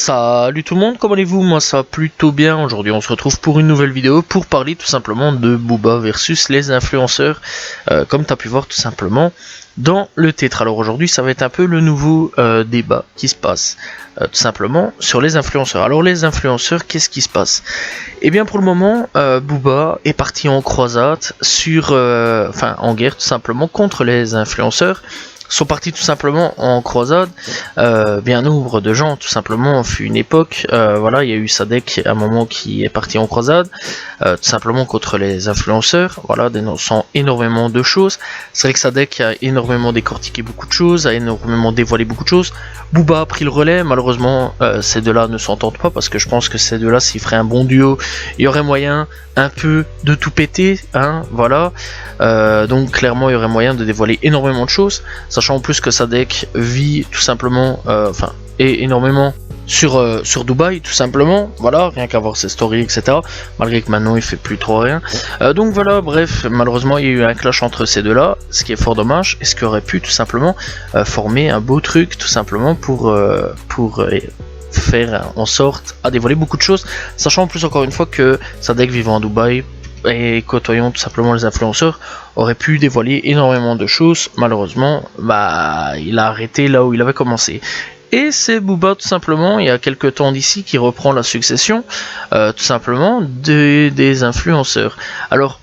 Salut tout le monde, comment allez-vous? Moi ça va plutôt bien. Aujourd'hui on se retrouve pour une nouvelle vidéo pour parler tout simplement de Booba versus les influenceurs, comme tu as pu voir tout simplement dans le titre. Alors aujourd'hui ça va être un peu le nouveau débat qui se passe tout simplement sur les influenceurs. Alors les influenceurs, qu'est-ce qui se passe? Eh bien pour le moment Booba est parti en croisade en guerre tout simplement contre les influenceurs. Sont partis tout simplement en croisade. Bien nombre de gens tout simplement fut une époque, voilà, il y a eu Sadek à un moment qui est parti en croisade, tout simplement contre les influenceurs, voilà, dénonçant énormément de choses. C'est vrai que Sadek a énormément décortiqué beaucoup de choses, a énormément dévoilé beaucoup de choses. Booba a pris le relais, malheureusement ces deux-là ne s'entendent pas, parce que je pense que ces deux-là, s'ils feraient un bon duo, il y aurait moyen un peu de tout péter, hein, voilà. Donc clairement il y aurait moyen de dévoiler énormément de choses, sachant en plus que Sadek vit tout simplement, et énormément sur Dubaï tout simplement, voilà, rien qu'à voir ses stories etc, malgré que maintenant il fait plus trop rien. Donc voilà, bref, malheureusement il y a eu un clash entre ces deux là, ce qui est fort dommage, et ce qui aurait pu tout simplement former un beau truc tout simplement pour faire en sorte à dévoiler beaucoup de choses, sachant en plus encore une fois que Sadek vivant à Dubaï et côtoyant tout simplement les influenceurs aurait pu dévoiler énormément de choses. Malheureusement il a arrêté là où il avait commencé, et c'est Booba tout simplement il y a quelques temps d'ici qui reprend la succession tout simplement des influenceurs. Alors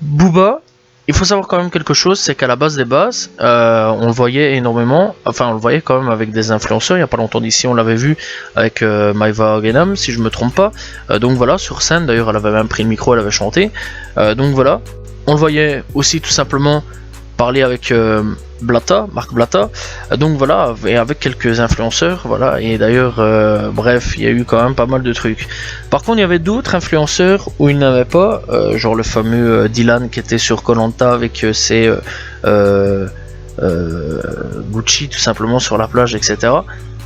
Booba, il faut savoir quand même quelque chose, c'est qu'à la base des bases, on le voyait énormément, enfin on le voyait quand même avec des influenceurs. Il n'y a pas longtemps d'ici, on l'avait vu avec Maïva Genam, si je me trompe pas. Donc voilà, sur scène, d'ailleurs elle avait même pris le micro, elle avait chanté. Donc voilà, on le voyait aussi tout simplement parler avec Marc Blatta, donc voilà, et avec quelques influenceurs, voilà, et d'ailleurs, bref, il y a eu quand même pas mal de trucs. Par contre, il y avait d'autres influenceurs où il n'avait pas, genre le fameux Dylan qui était sur Koh-Lanta avec ses Gucci tout simplement sur la plage, etc.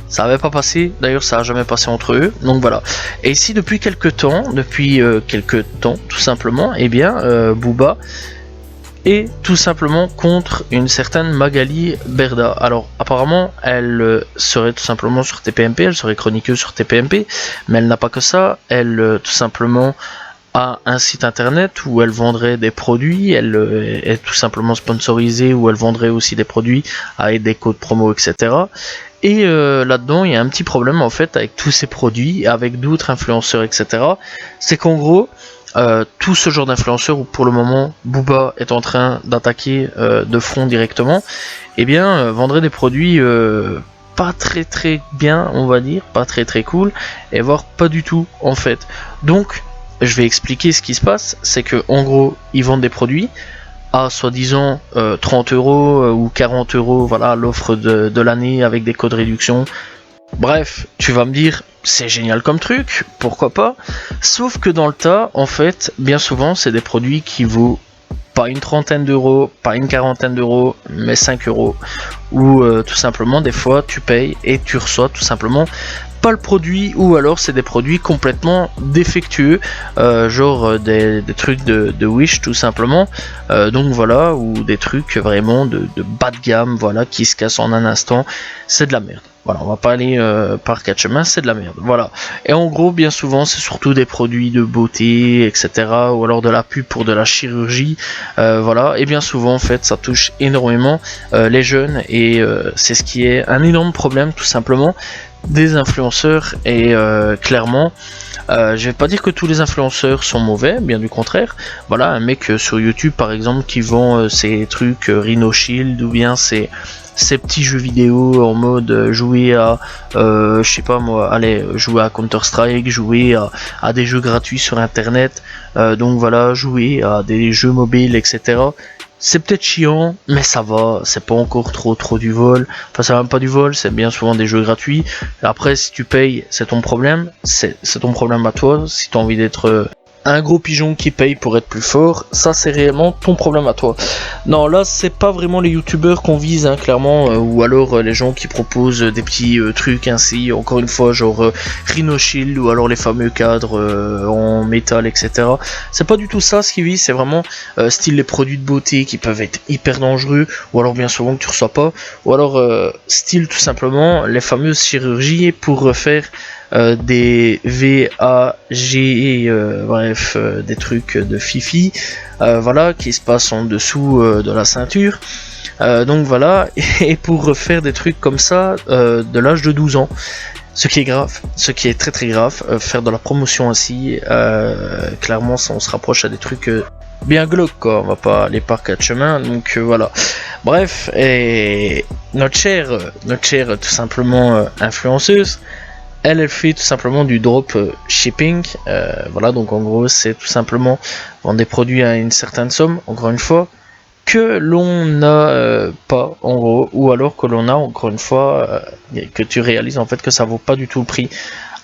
Ça avait pas passé, d'ailleurs ça a jamais passé entre eux, donc voilà. Et ici depuis quelques temps tout simplement, eh bien Booba et tout simplement contre une certaine Magali Berda. Alors apparemment elle serait tout simplement sur TPMP, elle serait chroniqueuse sur TPMP, mais elle n'a pas que ça, elle tout simplement a un site internet où elle vendrait des produits, elle est tout simplement sponsorisée, où elle vendrait aussi des produits avec des codes promo, etc. Et là-dedans il y a un petit problème en fait avec tous ces produits, avec d'autres influenceurs, etc. C'est qu'en gros tout ce genre d'influenceurs où pour le moment Booba est en train d'attaquer de front directement, eh bien vendrait des produits pas très bien, on va dire, pas très cool, et voire pas du tout en fait. Donc je vais expliquer ce qui se passe, c'est que en gros ils vendent des produits à soi-disant 30 € ou 40 €, voilà, l'offre de l'année avec des codes réduction. Bref, tu vas me dire, c'est génial comme truc, pourquoi pas? Sauf que dans le tas, en fait, bien souvent, c'est des produits qui vaut pas une trentaine d'euros, pas une quarantaine d'euros, mais 5 €. Ou tout simplement, des fois, tu payes et tu reçois tout simplement pas le produit, ou alors c'est des produits complètement défectueux, genre des trucs de Wish tout simplement, donc voilà, ou des trucs vraiment de bas de gamme, voilà, qui se cassent en un instant. C'est de la merde. Voilà, on va pas aller par quatre chemins, c'est de la merde, voilà. Et en gros, bien souvent, c'est surtout des produits de beauté, etc., ou alors de la pub pour de la chirurgie, voilà. Et bien souvent, en fait, ça touche énormément les jeunes, et c'est ce qui est un énorme problème, tout simplement, des influenceurs. Et clairement, je vais pas dire que tous les influenceurs sont mauvais, bien du contraire. Voilà, un mec sur YouTube par exemple qui vend ses trucs Rhino Shield, ou bien ces petits jeux vidéo en mode jouer à je sais pas moi, allez, jouer à Counter Strike, jouer à des jeux gratuits sur internet, donc voilà, jouer à des jeux mobiles, etc. C'est peut-être chiant, mais ça va, c'est pas encore trop du vol. Enfin, c'est même pas du vol, c'est bien souvent des jeux gratuits. Après, si tu payes, c'est ton problème. C'est ton problème à toi. Si tu as envie d'être un gros pigeon qui paye pour être plus fort, ça c'est réellement ton problème à toi. Non, là c'est pas vraiment les youtubeurs qu'on vise, hein, clairement, ou alors les gens qui proposent des petits trucs ainsi, encore une fois, genre Rhino Shield, ou alors les fameux cadres en métal, etc. C'est pas du tout ça ce qu'ils visent, c'est vraiment style les produits de beauté qui peuvent être hyper dangereux, ou alors bien souvent que tu reçois pas, ou alors style tout simplement les fameuses chirurgies pour refaire des VAG, bref, des trucs de Fifi, voilà, qui se passent en dessous de la ceinture. Donc voilà, et pour faire des trucs comme ça de l'âge de 12 ans. Ce qui est grave, ce qui est très grave, faire de la promotion ainsi, clairement ça, on se rapproche à des trucs bien glauques quoi, on va pas aller par quatre chemins, donc voilà. Bref, et notre chère tout simplement influenceuse, elle fait tout simplement du drop shipping, voilà, donc en gros c'est tout simplement vendre des produits à une certaine somme, encore une fois, que l'on n'a pas en gros, ou alors que l'on a encore une fois, que tu réalises en fait que ça vaut pas du tout le prix.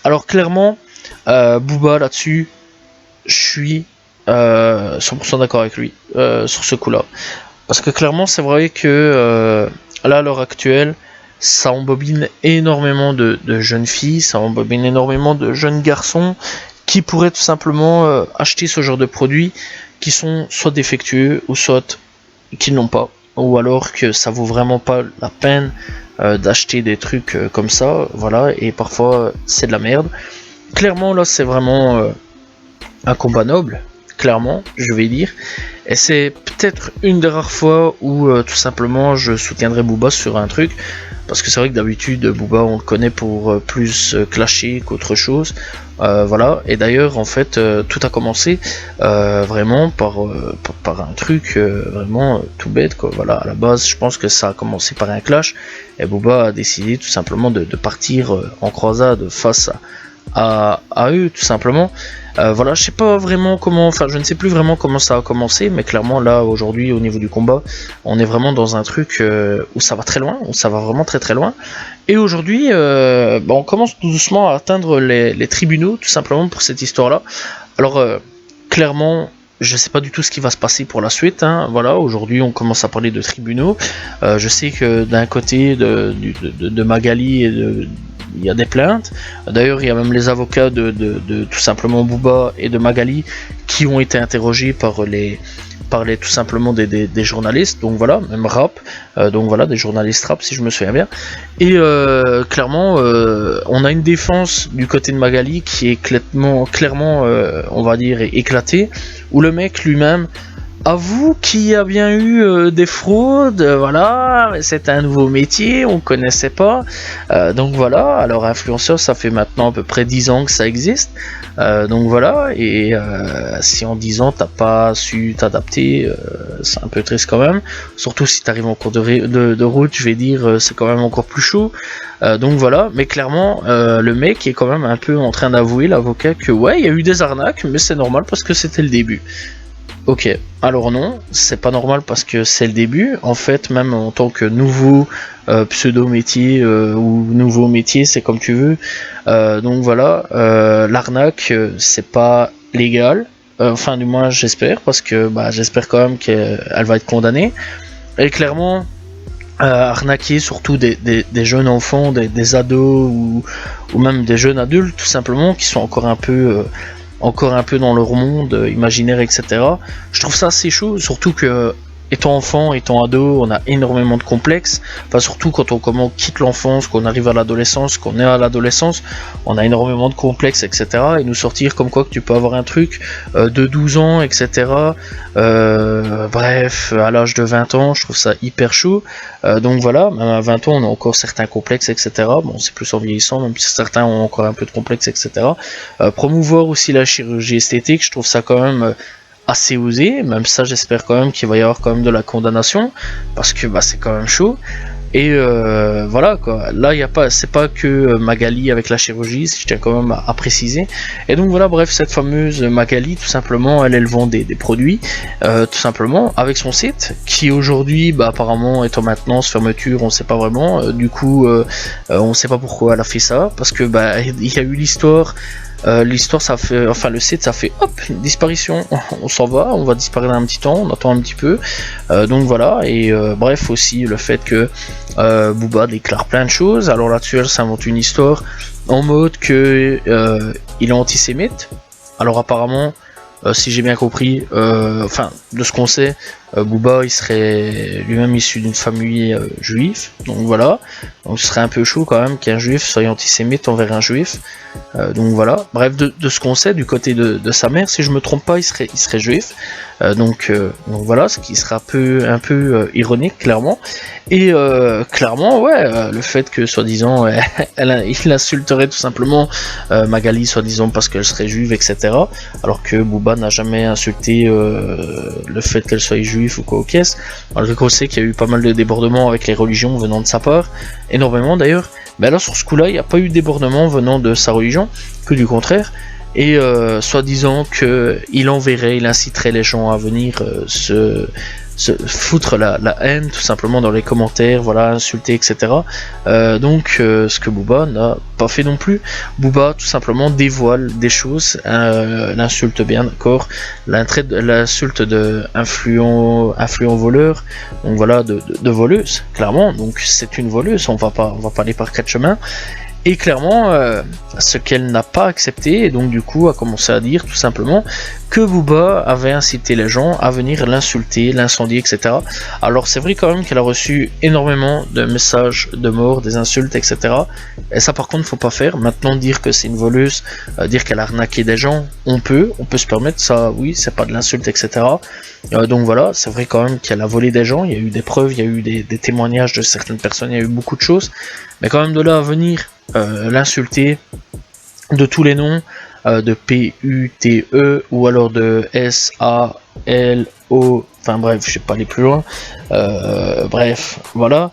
Alors clairement, Booba là-dessus, je suis 100% d'accord avec lui sur ce coup-là. Parce que clairement c'est vrai que là à l'heure actuelle, ça embobine énormément de jeunes filles, ça embobine énormément de jeunes garçons qui pourraient tout simplement acheter ce genre de produits qui sont soit défectueux ou soit qui n'ont pas, ou alors que ça vaut vraiment pas la peine d'acheter des trucs comme ça, voilà, et parfois c'est de la merde. Clairement là c'est vraiment un combat noble, clairement je vais dire, et c'est peut-être une des rares fois où tout simplement je soutiendrai Booba sur un truc, parce que c'est vrai que d'habitude Booba on le connaît pour plus clasher qu'autre chose, voilà, et d'ailleurs en fait tout a commencé vraiment par un truc vraiment tout bête quoi, voilà, à la base je pense que ça a commencé par un clash, et Booba a décidé tout simplement de partir en croisade face à eux tout simplement. Voilà, je sais pas vraiment comment, enfin je ne sais plus vraiment comment ça a commencé, mais clairement là aujourd'hui au niveau du combat, on est vraiment dans un truc où ça va très loin, où ça va vraiment très loin. Et aujourd'hui, on commence tout doucement à atteindre les tribunaux tout simplement pour cette histoire-là. Alors clairement, je sais pas du tout ce qui va se passer pour la suite, hein. Voilà, aujourd'hui on commence à parler de tribunaux. Je sais que d'un côté de Magali et il y a des plaintes. D'ailleurs, il y a même les avocats de tout simplement Booba et de Magali qui ont été interrogés par tout simplement des journalistes. Donc voilà, même rap. Donc voilà, des journalistes rap si je me souviens bien. Et clairement, on a une défense du côté de Magali qui est clairement on va dire, éclatée. Où le mec lui-même avoue qu'il y a bien eu des fraudes, voilà, c'est un nouveau métier, on connaissait pas, donc voilà, alors influenceur ça fait maintenant à peu près 10 ans que ça existe, donc voilà, et si en 10 ans t'as pas su t'adapter, c'est un peu triste quand même, surtout si t'arrives en cours de route, je vais dire, c'est quand même encore plus chaud, donc voilà, mais clairement, le mec est quand même un peu en train d'avouer, l'avocat, que ouais, il y a eu des arnaques, mais c'est normal parce que c'était le début. Ok, alors non, c'est pas normal parce que c'est le début. En fait, même en tant que nouveau pseudo-métier ou nouveau métier, c'est comme tu veux. Donc voilà, l'arnaque, c'est pas légal. Enfin, du moins, j'espère, parce que j'espère quand même qu'elle va être condamnée. Et clairement, arnaquer surtout des jeunes enfants, des ados ou même des jeunes adultes, tout simplement, qui sont encore un peu dans leur monde imaginaire, etc. Je trouve ça assez chaud, surtout que étant enfant, étant ado, on a énormément de complexes, enfin surtout quand on quitte l'enfance, qu'on arrive à l'adolescence, qu'on est à l'adolescence, on a énormément de complexes, etc. Et nous sortir comme quoi que tu peux avoir un truc de 12 ans, etc. Bref, à l'âge de 20 ans, je trouve ça hyper chaud. Donc voilà, même à 20 ans, on a encore certains complexes, etc. Bon, c'est plus en vieillissant, même si certains ont encore un peu de complexes, etc. Promouvoir aussi la chirurgie esthétique, je trouve ça quand même assez osé, même ça j'espère quand même qu'il va y avoir quand même de la condamnation, parce que c'est quand même chaud. Et voilà quoi, là il y a pas, c'est pas que Magali avec la chirurgie, je tiens quand même à préciser. Et donc voilà, bref, cette fameuse Magali, tout simplement, elle vend des produits, tout simplement, avec son site, qui aujourd'hui apparemment est en maintenance, fermeture, on sait pas vraiment, du coup on sait pas pourquoi elle a fait ça, parce que il y a eu l'histoire, ça fait, enfin le site ça fait hop, une disparition, on s'en va, on va disparaître un petit temps, on attend un petit peu, donc voilà, et bref aussi le fait que Booba déclare plein de choses. Alors là-dessus elle s'invente une histoire en mode que il est antisémite. Alors apparemment si j'ai bien compris, enfin de ce qu'on sait, Booba il serait lui-même issu d'une famille juive, donc voilà, donc ce serait un peu chaud quand même qu'un juif soit antisémite envers un juif, donc voilà, bref, de ce qu'on sait du côté de sa mère, si je me trompe pas, il serait juif, donc voilà, ce qui sera un peu ironique clairement, et clairement ouais, le fait que soi-disant il insulterait tout simplement Magali soi-disant parce qu'elle serait juive, etc., alors que Booba n'a jamais insulté le fait qu'elle soit juive ou quoi au caisse, malgré qu'on sait qu'il y a eu pas mal de débordements avec les religions venant de sa part, énormément d'ailleurs, mais là sur ce coup-là il n'y a pas eu de débordement venant de sa religion, que du contraire, et soi-disant qu'il enverrait, il inciterait les gens à venir se foutre la haine tout simplement dans les commentaires, voilà, insulter, etc. Donc ce que Booba n'a pas fait non plus. Booba tout simplement dévoile des choses, l'insulte bien d'accord, l'insulte de influent voleur, donc voilà, de voleuse, clairement, donc c'est une voleuse, on va pas aller par quatre chemins. Et clairement, ce qu'elle n'a pas accepté, et donc du coup a commencé à dire tout simplement que Booba avait incité les gens à venir l'insulter, l'incendier, etc. Alors c'est vrai quand même qu'elle a reçu énormément de messages de mort, des insultes, etc. Et ça par contre faut pas faire. Maintenant dire que c'est une voleuse, dire qu'elle a arnaqué des gens, on peut se permettre ça, oui, c'est pas de l'insulte, etc. Donc voilà, c'est vrai quand même qu'elle a volé des gens, il y a eu des preuves, il y a eu des témoignages de certaines personnes, il y a eu beaucoup de choses. Mais quand même de là à venir l'insulter de tous les noms, de P-U-T-E ou alors de S-A-L-O, enfin bref, je sais pas aller plus loin, bref, voilà,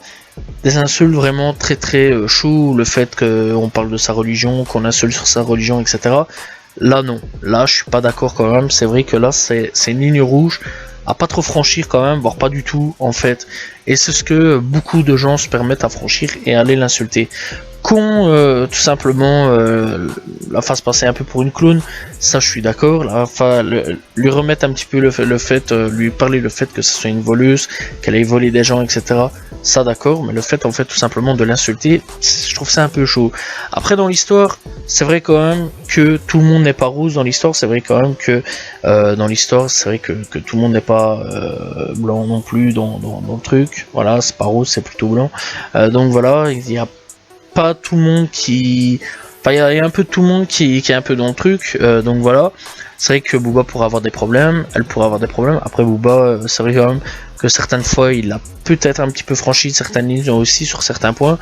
des insultes vraiment très très chauds, le fait qu'on parle de sa religion, qu'on insulte sur sa religion, etc. Là non, là je suis pas d'accord quand même, c'est vrai que là c'est une ligne rouge à pas trop franchir quand même, voire pas du tout en fait, et c'est ce que beaucoup de gens se permettent à franchir et aller l'insulter. Qu'on tout simplement la fasse passer un peu pour une clown, ça je suis d'accord, lui remettre un petit peu le fait lui parler le fait que ce soit une voleuse, qu'elle ait volé des gens, etc., ça d'accord, mais le fait en fait tout simplement de l'insulter, je trouve ça un peu chaud. Après dans l'histoire, c'est vrai quand même que tout le monde n'est pas rose dans l'histoire, c'est vrai quand même que dans l'histoire, c'est vrai que tout le monde n'est pas blanc non plus dans le truc, voilà, c'est pas rose, c'est plutôt blanc, donc voilà, il y a pas tout le monde qui... Enfin, il y a un peu tout le monde qui est un peu dans le truc, donc voilà. C'est vrai que Booba pourrait avoir des problèmes, elle pourrait avoir des problèmes. Après Booba, c'est vrai quand même que certaines fois, il a peut-être un petit peu franchi certaines lignes aussi sur certains points,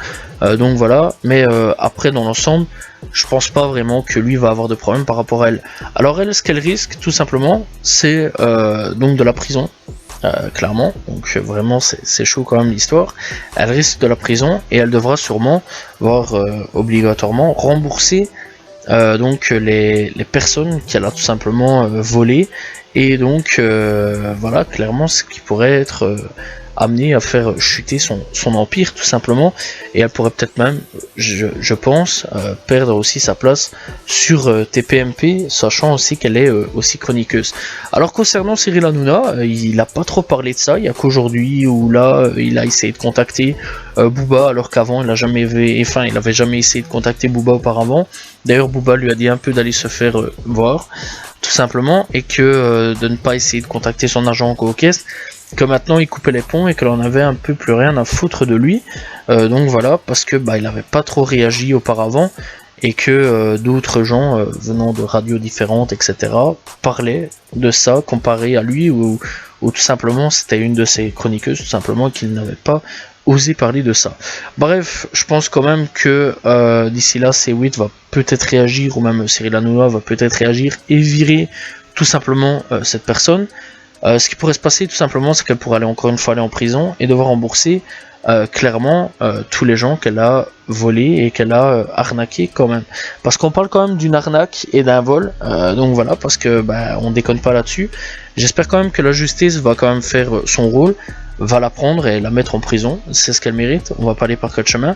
donc voilà. Mais après, dans l'ensemble, je pense pas vraiment que lui va avoir de problème par rapport à elle. Alors elle, ce qu'elle risque, tout simplement, c'est donc de la prison. Clairement, donc vraiment c'est chaud quand même l'histoire. Elle risque de la prison et elle devra sûrement, voire obligatoirement, rembourser donc les personnes qu'elle a tout simplement volées, et donc voilà, clairement ce qui pourrait être amené à faire chuter son empire tout simplement, et elle pourrait peut-être même, je pense, perdre aussi sa place sur TPMP, sachant aussi qu'elle est aussi chroniqueuse. Alors concernant Cyril Hanouna, il a pas trop parlé de ça, il y a qu'aujourd'hui où là il a essayé de contacter Booba, alors qu'avant il avait jamais essayé de contacter Booba auparavant. D'ailleurs Booba lui a dit un peu d'aller se faire voir tout simplement, et que de ne pas essayer de contacter son agent en co-caisse, que maintenant il coupait les ponts et que l'on avait un peu plus rien à foutre de lui, donc voilà, parce que il avait pas trop réagi auparavant, et que d'autres gens venant de radios différentes, etc., parlaient de ça comparé à lui, ou tout simplement c'était une de ses chroniqueuses tout simplement qu'il n'avait pas osé parler de ça. Bref, je pense quand même que d'ici là C8 va peut-être réagir, ou même Cyril Hanouna va peut-être réagir et virer tout simplement cette personne. Ce qui pourrait se passer tout simplement, c'est qu'elle pourrait encore une fois aller en prison et devoir rembourser clairement tous les gens qu'elle a volés et qu'elle a arnaqué quand même. Parce qu'on parle quand même d'une arnaque et d'un vol, donc voilà, parce que on déconne pas là-dessus. J'espère quand même que la justice va quand même faire son rôle, va la prendre et la mettre en prison, c'est ce qu'elle mérite, on va pas aller par quatre chemins.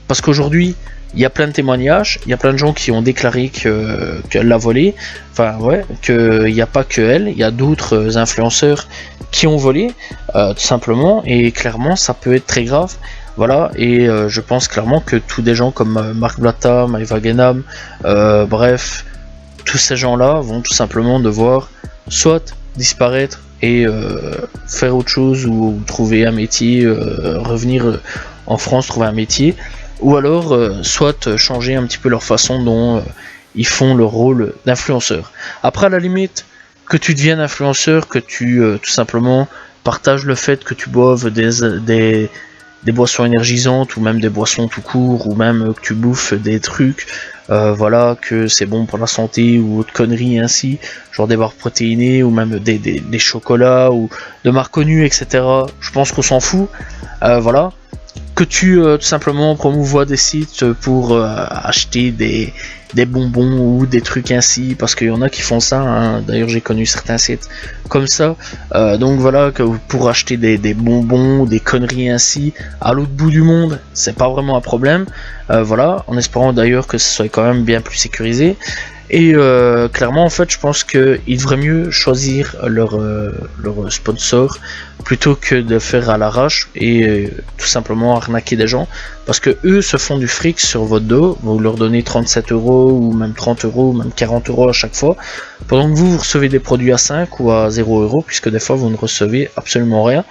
Parce qu'aujourd'hui, il y a plein de témoignages, il y a plein de gens qui ont déclaré qu'elle l'a volé, enfin ouais, qu'il n'y a pas que elle, il y a d'autres influenceurs qui ont volé, tout simplement, et clairement ça peut être très grave, voilà, et je pense clairement que tous des gens comme Marc Blatta, Maëva Guénam, bref, tous ces gens-là vont tout simplement devoir soit disparaître et faire autre chose ou trouver un métier, revenir en France, trouver un métier, ou alors soit changer un petit peu leur façon dont ils font leur rôle d'influenceur. Après, à la limite, que tu deviennes influenceur, que tu tout simplement partages le fait que tu boives des boissons énergisantes ou même des boissons tout court, ou même que tu bouffes des trucs, voilà, que c'est bon pour la santé ou autre conneries ainsi, genre des barres protéinées ou même des chocolats ou de marques connues, etc. Je pense qu'on s'en fout, voilà. Que tu tout simplement promouvois des sites pour acheter des bonbons ou des trucs ainsi, parce qu'il y en a qui font ça, hein. D'ailleurs j'ai connu certains sites comme ça, donc voilà, que pour acheter des bonbons, des conneries ainsi à l'autre bout du monde, c'est pas vraiment un problème, voilà, en espérant d'ailleurs que ce soit quand même bien plus sécurisé. Et clairement, en fait, je pense qu'ils devraient mieux choisir leur sponsor plutôt que de faire à l'arrache et tout simplement arnaquer des gens. Parce que eux se font du fric sur votre dos, vous leur donnez 37 euros ou même 30 euros ou même 40 euros à chaque fois, pendant que vous recevez des produits à 5 ou à 0 euros, puisque des fois vous ne recevez absolument rien,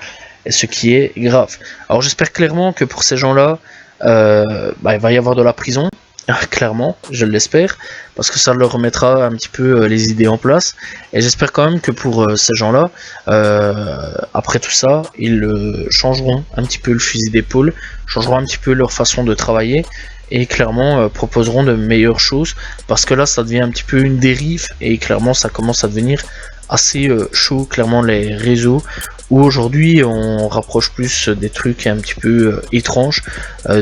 et ce qui est grave. Alors j'espère clairement que pour ces gens-là, il va y avoir de la prison. Clairement, je l'espère, parce que ça leur remettra un petit peu les idées en place, et j'espère quand même que pour ces gens-là, après tout ça, ils changeront un petit peu le fusil d'épaule, changeront un petit peu leur façon de travailler, et clairement proposeront de meilleures choses, parce que là ça devient un petit peu une dérive, et clairement ça commence à devenir assez chaud, clairement, les réseaux, où aujourd'hui on rapproche plus des trucs un petit peu étranges.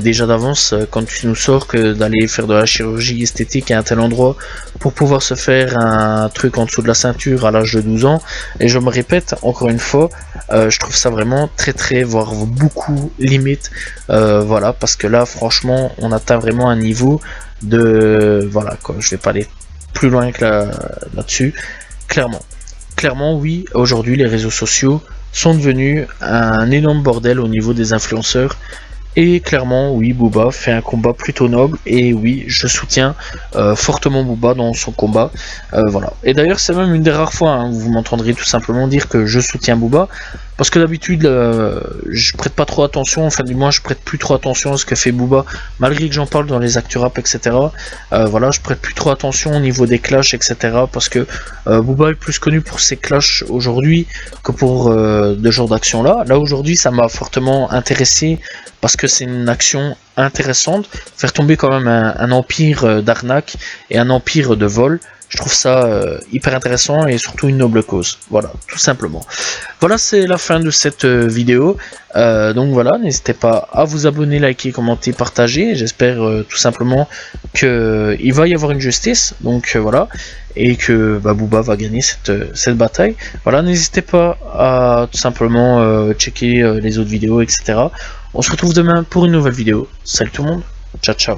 Déjà d'avance, quand tu nous sors que d'aller faire de la chirurgie esthétique à un tel endroit pour pouvoir se faire un truc en dessous de la ceinture à l'âge de 12 ans, et je me répète encore une fois, je trouve ça vraiment très voire beaucoup limite, voilà, parce que là franchement on atteint vraiment un niveau de, voilà quoi, je vais pas aller plus loin que là-dessus. Clairement oui, aujourd'hui les réseaux sociaux sont devenus un énorme bordel au niveau des influenceurs, et clairement oui, Booba fait un combat plutôt noble, et oui, je soutiens fortement Booba dans son combat, voilà. Et d'ailleurs c'est même une des rares fois, hein, où vous m'entendrez tout simplement dire que je soutiens Booba, parce que d'habitude je prête pas trop attention, enfin du moins je prête plus trop attention à ce que fait Booba, malgré que j'en parle dans les actu rap, etc. Voilà, je prête plus trop attention au niveau des clashs, etc. parce que Booba est plus connu pour ses clashs aujourd'hui que pour de genre d'action là. Là aujourd'hui ça m'a fortement intéressé, parce que c'est une action intéressante, faire tomber quand même un empire d'arnaque et un empire de vol. Je trouve ça hyper intéressant, et surtout une noble cause. Voilà, tout simplement. Voilà, c'est la fin de cette vidéo. Donc voilà, n'hésitez pas à vous abonner, liker, commenter, partager. J'espère tout simplement qu'il va y avoir une justice. Donc voilà, et que Booba va gagner cette bataille. Voilà, n'hésitez pas à tout simplement checker les autres vidéos, etc. On se retrouve demain pour une nouvelle vidéo. Salut tout le monde, ciao ciao.